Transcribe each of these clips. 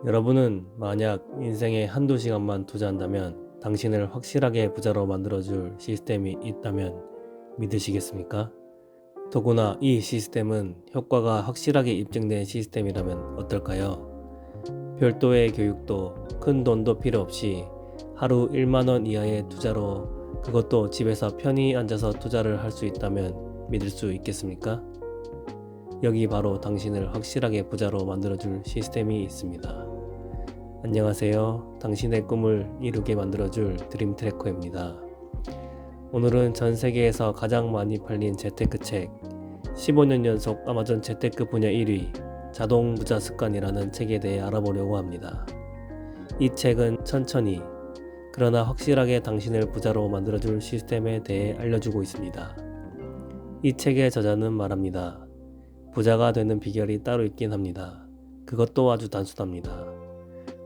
여러분은 만약 인생에 한두 시간만 투자한다면 당신을 확실하게 부자로 만들어줄 시스템이 있다면 믿으시겠습니까? 더구나 이 시스템은 효과가 확실하게 입증된 시스템이라면 어떨까요? 별도의 교육도 큰 돈도 필요 없이 하루 1만원 이하의 투자로, 그것도 집에서 편히 앉아서 투자를 할 수 있다면 믿을 수 있겠습니까? 여기 바로 당신을 확실하게 부자로 만들어줄 시스템이 있습니다. 안녕하세요. 당신의 꿈을 이루게 만들어줄 드림 트래커입니다. 오늘은 전 세계에서 가장 많이 팔린 재테크 책 15년 연속 아마존 재테크 분야 1위 자동 부자 습관이라는 책에 대해 알아보려고 합니다. 이 책은 천천히 그러나 확실하게 당신을 부자로 만들어줄 시스템에 대해 알려주고 있습니다. 이 책의 저자는 말합니다. 부자가 되는 비결이 따로 있긴 합니다. 그것도 아주 단순합니다.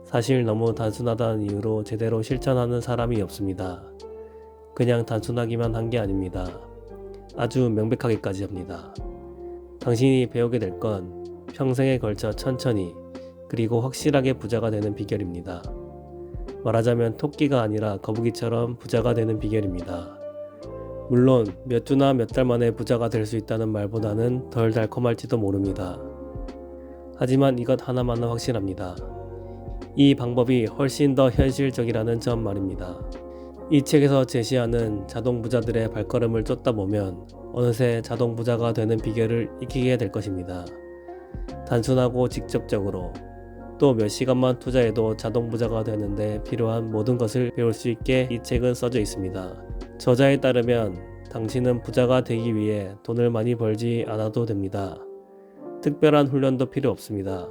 사실 너무 단순하다는 이유로 제대로 실천하는 사람이 없습니다. 그냥 단순하기만 한 게 아닙니다. 아주 명백하게까지 합니다. 당신이 배우게 될 건 평생에 걸쳐 천천히 그리고 확실하게 부자가 되는 비결입니다. 말하자면 토끼가 아니라 거북이처럼 부자가 되는 비결입니다. 물론 몇 주나 몇 달 만에 부자가 될 수 있다는 말보다는 덜 달콤할지도 모릅니다. 하지만 이것 하나만은 확실합니다. 이 방법이 훨씬 더 현실적이라는 점 말입니다. 이 책에서 제시하는 자동 부자들의 발걸음을 쫓다 보면 어느새 자동 부자가 되는 비결을 익히게 될 것입니다. 단순하고 직접적으로 또 몇 시간만 투자해도 자동 부자가 되는데 필요한 모든 것을 배울 수 있게 이 책은 써져 있습니다. 저자에 따르면 당신은 부자가 되기 위해 돈을 많이 벌지 않아도 됩니다. 특별한 훈련도 필요 없습니다.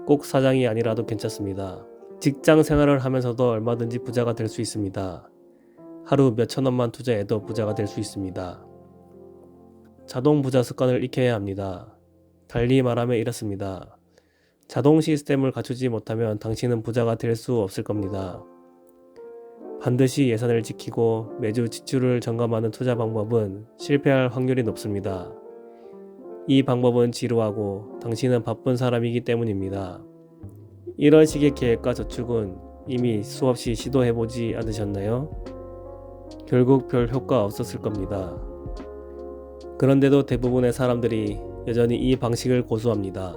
꼭 사장이 아니라도 괜찮습니다. 직장 생활을 하면서도 얼마든지 부자가 될 수 있습니다. 하루 몇천 원만 투자해도 부자가 될 수 있습니다. 자동 부자 습관을 익혀야 합니다. 달리 말하면 이렇습니다. 자동 시스템을 갖추지 못하면 당신은 부자가 될 수 없을 겁니다. 반드시 예산을 지키고 매주 지출을 점검하는 투자 방법은 실패할 확률이 높습니다. 이 방법은 지루하고 당신은 바쁜 사람이기 때문입니다. 이런 식의 계획과 저축은 이미 수없이 시도해보지 않으셨나요? 결국 별 효과 없었을 겁니다. 그런데도 대부분의 사람들이 여전히 이 방식을 고수합니다.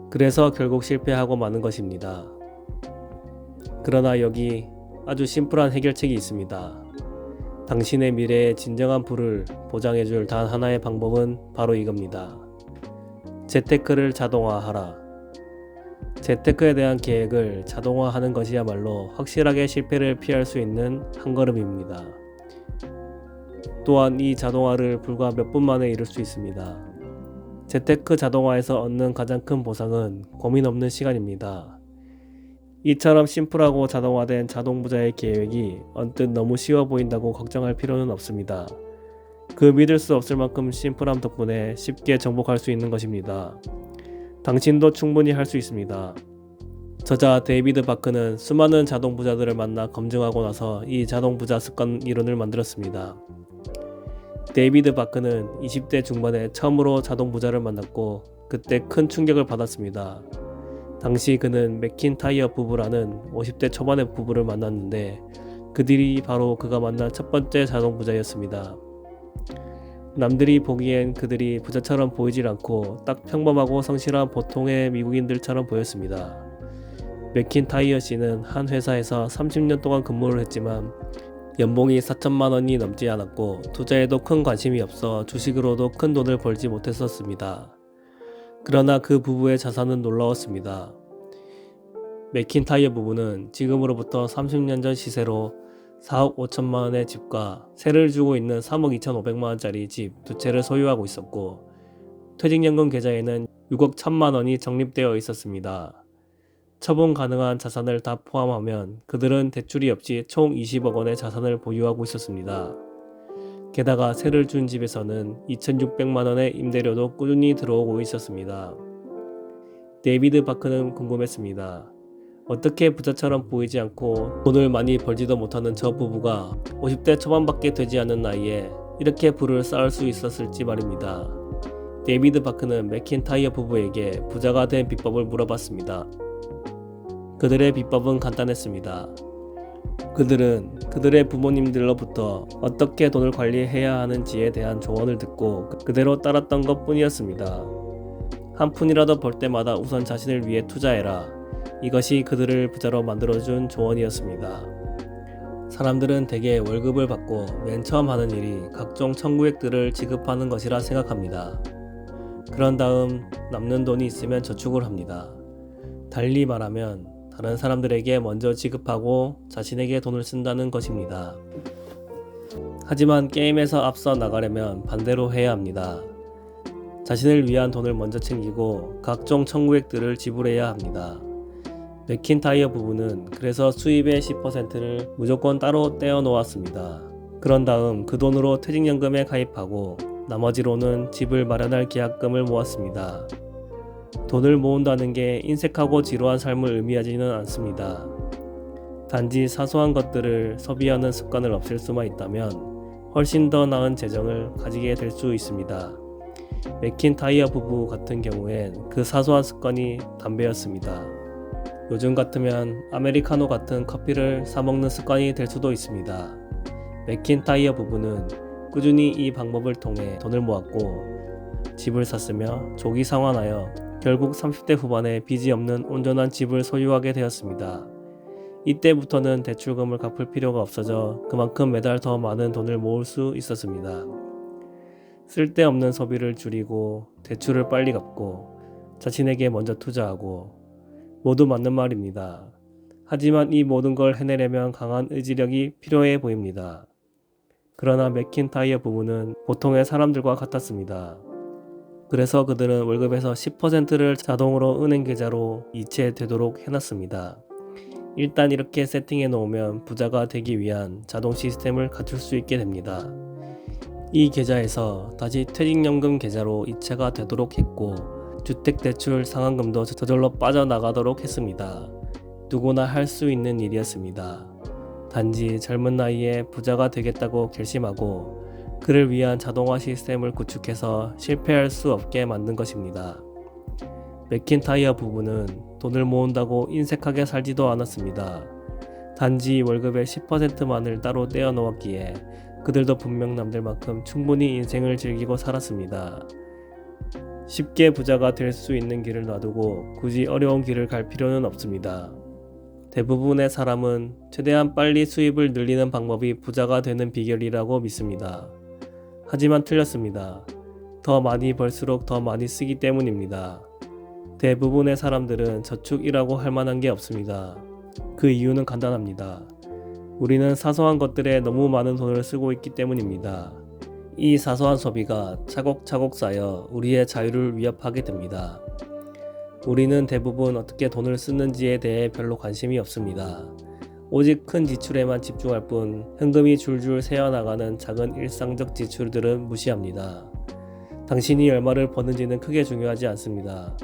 그래서 결국 실패하고 마는 것입니다. 그러나 여기 아주 심플한 해결책이 있습니다. 당신의 미래의 진정한 부를 보장해줄 단 하나의 방법은 바로 이겁니다. 재테크를 자동화하라. 재테크에 대한 계획을 자동화하는 것이야말로 확실하게 실패를 피할 수 있는 한 걸음입니다. 또한 이 자동화를 불과 몇 분 만에 이룰 수 있습니다. 재테크 자동화에서 얻는 가장 큰 보상은 고민 없는 시간입니다. 이처럼 심플하고 자동화된 자동부자의 계획이 언뜻 너무 쉬워 보인다고 걱정할 필요는 없습니다. 그 믿을 수 없을 만큼 심플함 덕분에 쉽게 정복할 수 있는 것입니다. 당신도 충분히 할 수 있습니다. 저자 데이비드 바크는 수많은 자동부자들을 만나 검증하고 나서 이 자동부자 습관 이론을 만들었습니다. 데이비드 바크는 20대 중반에 처음으로 자동부자를 만났고 그때 큰 충격을 받았습니다. 당시 그는 맥킨타이어 부부라는 50대 초반의 부부를 만났는데 그들이 바로 그가 만난 첫 번째 자동부자였습니다. 남들이 보기엔 그들이 부자처럼 보이질 않고 딱 평범하고 성실한 보통의 미국인들처럼 보였습니다. 맥킨타이어 씨는 한 회사에서 30년 동안 근무를 했지만 연봉이 4천만 원이 넘지 않았고 투자에도 큰 관심이 없어 주식으로도 큰 돈을 벌지 못했었습니다. 그러나 그 부부의 자산은 놀라웠습니다. 맥킨타이어 부부는 지금으로부터 30년 전 시세로 4억 5천만 원의 집과 세를 주고 있는 3억 2,500만 원짜리 집 두 채를 소유하고 있었고 퇴직연금 계좌에는 6억 1천만 원이 적립되어 있었습니다. 처분 가능한 자산을 다 포함하면 그들은 대출이 없이 총 20억 원의 자산을 보유하고 있었습니다. 게다가 세를 준 집에서는 2,600만 원의 임대료도 꾸준히 들어오고 있었습니다. 데이비드 바크는 궁금했습니다. 어떻게 부자처럼 보이지 않고 돈을 많이 벌지도 못하는 저 부부가 50대 초반밖에 되지 않은 나이에 이렇게 부를 쌓을 수 있었을지 말입니다. 데이비드 바크는 맥킨타이어 부부에게 부자가 된 비법을 물어봤습니다. 그들의 비법은 간단했습니다. 그들은 그들의 부모님들로부터 어떻게 돈을 관리해야 하는지에 대한 조언을 듣고 그대로 따랐던 것 뿐이었습니다. 한 푼이라도 벌 때마다 우선 자신을 위해 투자해라. 이것이 그들을 부자로 만들어준 조언이었습니다. 사람들은 대개 월급을 받고 맨 처음 하는 일이 각종 청구액들을 지급하는 것이라 생각합니다. 그런 다음 남는 돈이 있으면 저축을 합니다. 달리 말하면 다른 사람들에게 먼저 지급하고 자신에게 돈을 쓴다는 것입니다. 하지만 게임에서 앞서 나가려면 반대로 해야 합니다. 자신을 위한 돈을 먼저 챙기고 각종 청구액들을 지불해야 합니다. 맥킨타이어 부부는 그래서 수입의 10%를 무조건 따로 떼어 놓았습니다. 그런 다음 그 돈으로 퇴직연금에 가입하고 나머지로는 집을 마련할 계약금을 모았습니다. 돈을 모은다는 게 인색하고 지루한 삶을 의미하지는 않습니다. 단지 사소한 것들을 소비하는 습관을 없앨 수만 있다면 훨씬 더 나은 재정을 가지게 될 수 있습니다. 맥킨타이어 부부 같은 경우엔 그 사소한 습관이 담배였습니다. 요즘 같으면 아메리카노 같은 커피를 사 먹는 습관이 될 수도 있습니다. 맥킨타이어 부부는 꾸준히 이 방법을 통해 돈을 모았고 집을 샀으며 조기 상환하여 결국 30대 후반에 빚이 없는 온전한 집을 소유하게 되었습니다. 이때부터는 대출금을 갚을 필요가 없어져 그만큼 매달 더 많은 돈을 모을 수 있었습니다. 쓸데없는 소비를 줄이고 대출을 빨리 갚고 자신에게 먼저 투자하고 모두 맞는 말입니다. 하지만 이 모든 걸 해내려면 강한 의지력이 필요해 보입니다. 그러나 맥킨타이어 부부는 보통의 사람들과 같았습니다. 그래서 그들은 월급에서 10%를 자동으로 은행 계좌로 이체되도록 해놨습니다. 일단 이렇게 세팅해 놓으면 부자가 되기 위한 자동 시스템을 갖출 수 있게 됩니다. 이 계좌에서 다시 퇴직연금 계좌로 이체가 되도록 했고 주택대출 상환금도 저절로 빠져나가도록 했습니다. 누구나 할 수 있는 일이었습니다. 단지 젊은 나이에 부자가 되겠다고 결심하고 그를 위한 자동화 시스템을 구축해서 실패할 수 없게 만든 것입니다. 맥킨타이어 부부는 돈을 모은다고 인색하게 살지도 않았습니다. 단지 월급의 10%만을 따로 떼어 놓았기에 그들도 분명 남들만큼 충분히 인생을 즐기고 살았습니다. 쉽게 부자가 될 수 있는 길을 놔두고 굳이 어려운 길을 갈 필요는 없습니다. 대부분의 사람은 최대한 빨리 수입을 늘리는 방법이 부자가 되는 비결이라고 믿습니다. 하지만 틀렸습니다. 더 많이 벌수록 더 많이 쓰기 때문입니다. 대부분의 사람들은 저축이라고 할 만한 게 없습니다. 그 이유는 간단합니다. 우리는 사소한 것들에 너무 많은 돈을 쓰고 있기 때문입니다. 이 사소한 소비가 차곡차곡 쌓여 우리의 자유를 위협하게 됩니다. 우리는 대부분 어떻게 돈을 쓰는지에 대해 별로 관심이 없습니다. 오직 큰 지출에만 집중할 뿐 현금이 줄줄 새어나가는 작은 일상적 지출들은 무시합니다. 당신이 얼마를 버는지는 크게 중요하지 않습니다.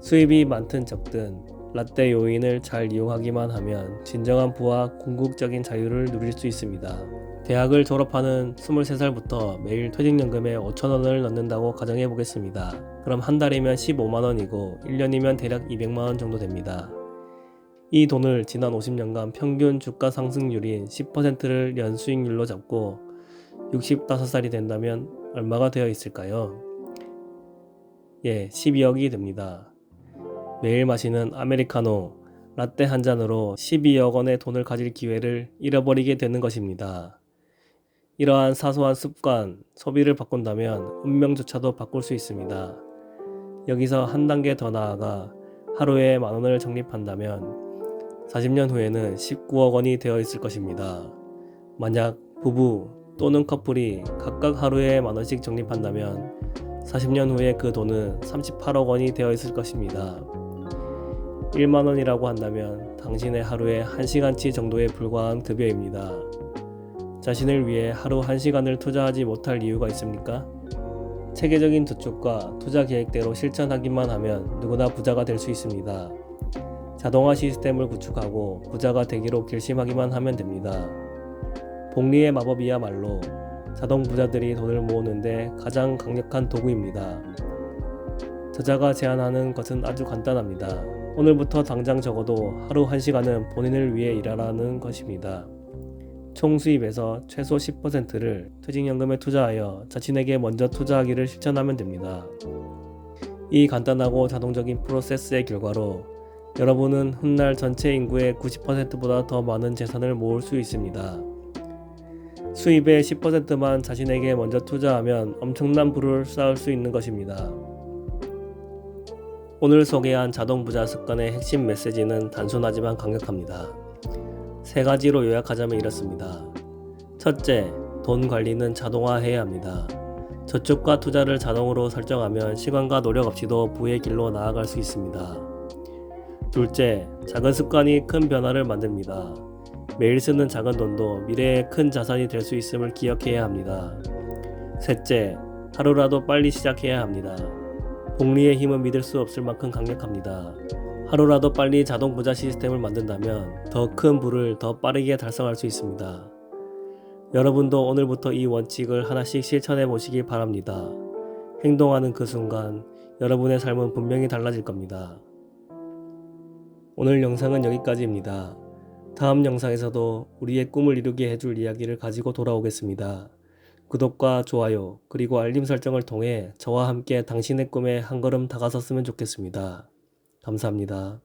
수입이 많든 적든 라떼 요인을 잘 이용하기만 하면 진정한 부와 궁극적인 자유를 누릴 수 있습니다. 대학을 졸업하는 23살부터 매일 퇴직연금에 5,000원을 넣는다고 가정해 보겠습니다. 그럼 한 달이면 15만원이고 1년이면 대략 200만원 정도 됩니다. 이 돈을 지난 50년간 평균 주가 상승률인 10%를 연수익률로 잡고 65살이 된다면 얼마가 되어 있을까요? 12억이 됩니다. 매일 마시는 아메리카노, 라떼 한 잔으로 12억 원의 돈을 가질 기회를 잃어버리게 되는 것입니다. 이러한 사소한 습관, 소비를 바꾼다면 운명조차도 바꿀 수 있습니다. 여기서 한 단계 더 나아가 하루에 10,000원을 적립한다면 40년 후에는 19억 원이 되어 있을 것입니다. 만약 부부 또는 커플이 각각 하루에 10,000원씩 적립한다면 40년 후에 그 돈은 38억 원이 되어 있을 것입니다. 1만원이라고 한다면 당신의 하루에 1시간치 정도에 불과한 급여입니다. 자신을 위해 하루 1시간을 투자하지 못할 이유가 있습니까? 체계적인 저축과 투자 계획대로 실천하기만 하면 누구나 부자가 될 수 있습니다. 자동화 시스템을 구축하고 부자가 되기로 결심하기만 하면 됩니다. 복리의 마법이야말로 자동 부자들이 돈을 모으는데 가장 강력한 도구입니다. 저자가 제안하는 것은 아주 간단합니다. 오늘부터 당장 적어도 하루 1시간은 본인을 위해 일하라는 것입니다. 총 수입에서 최소 10%를 퇴직연금에 투자하여 자신에게 먼저 투자하기를 실천하면 됩니다. 이 간단하고 자동적인 프로세스의 결과로 여러분은 훗날 전체 인구의 90%보다 더 많은 재산을 모을 수 있습니다. 수입의 10%만 자신에게 먼저 투자하면 엄청난 부를 쌓을 수 있는 것입니다. 오늘 소개한 자동부자 습관의 핵심 메시지는 단순하지만 강력합니다. 3가지로 요약하자면 이렇습니다. 첫째, 돈 관리는 자동화해야 합니다. 저축과 투자를 자동으로 설정하면 시간과 노력 없이도 부의 길로 나아갈 수 있습니다. 둘째, 작은 습관이 큰 변화를 만듭니다. 매일 쓰는 작은 돈도 미래의 큰 자산이 될 수 있음을 기억해야 합니다. 셋째, 하루라도 빨리 시작해야 합니다. 복리의 힘은 믿을 수 없을 만큼 강력합니다. 하루라도 빨리 자동 부자 시스템을 만든다면 더 큰 부를 더 빠르게 달성할 수 있습니다. 여러분도 오늘부터 이 원칙을 하나씩 실천해 보시기 바랍니다. 행동하는 그 순간 여러분의 삶은 분명히 달라질 겁니다. 오늘 영상은 여기까지입니다. 다음 영상에서도 우리의 꿈을 이루게 해줄 이야기를 가지고 돌아오겠습니다. 구독과 좋아요 그리고 알림 설정을 통해 저와 함께 당신의 꿈에 한 걸음 다가섰으면 좋겠습니다. 감사합니다.